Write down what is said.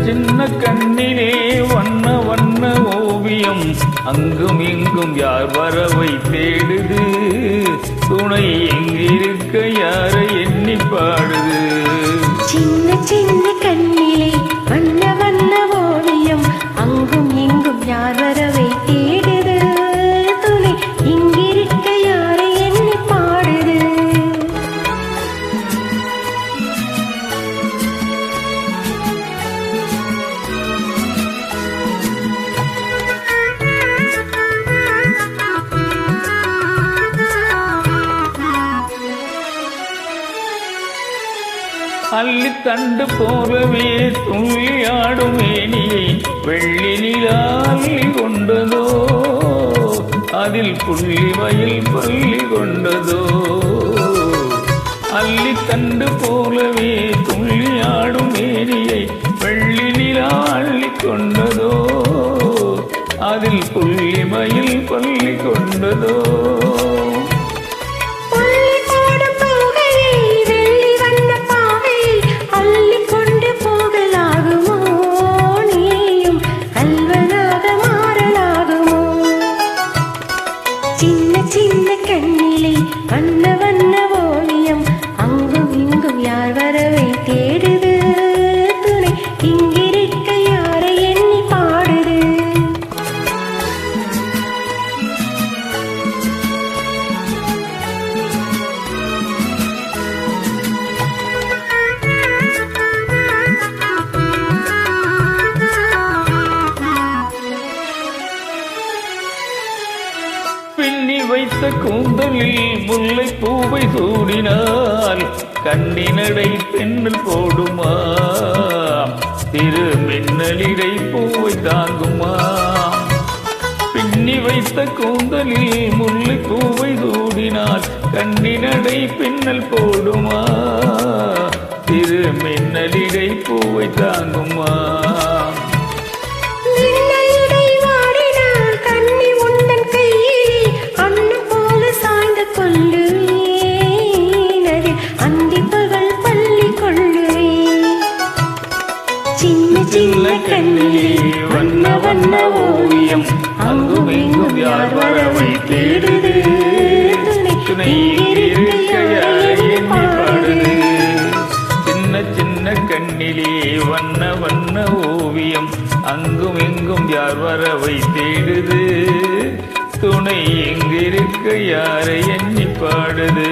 சின்ன கண்ணிலே வண்ண வண்ண ஓவியம் அங்கும் இங்கும் யார் வரவை தேடுது துணை எங்கிருக்க யாரை எண்ணி பாடுது சின்ன கண்ணிலே வண்ண வண்ண ஓவியம் அங்கும் இங்கும் யார் வரவை தேடுது துணை இங்கிருக்க யாரை எண்ணி பாடுது அள்ளித்தண்டு போலவே துள்ளியாடும் மேனியை வெள்ளி நிலா அள்ளி கொண்டதோ அதில் புள்ளி மயில் பள்ளி கொண்டதோ அள்ளித்தண்டு போலவே துள்ளியாடும் மேனியை வெள்ளி நிலா அள்ளி கொண்டதோ அதில் புள்ளி மயில் பள்ளி கொண்டதோ சின்ன கண்ணிலே வண்ண வண்ண ஓவியம் அங்கும் இங்கும் யார் வரவை தேடுது துணை இங்கிருக்க யாரை எண்ணி பாடுது பின்னி வைத்த கூந்தலில் முல்லை பூவை சூடினால் கண்ணினடை பெண்ணில் போடுமா திரு மின்னலிடை பூவை தாங்குமா பின்னி வைத்த கூந்தலில் முல்லை பூவை சூடினால் கண்ணினடை பின்னல் போடுமா திரு மின்னலிடை பூவை தாங்குமா சின்ன கண்ணிலே வண்ண வண்ண ஓவியம் அங்கும் இங்கும் யார் வரவை தேடுது துணை இருக்க யாரை எண்ணி பாடுது சின்ன கண்ணிலே வண்ண வண்ண ஓவியம் அங்கும் இங்கும் யார் வரவை தேடுது துணை எங்கிருக்க யாரை எண்ணி பாடுது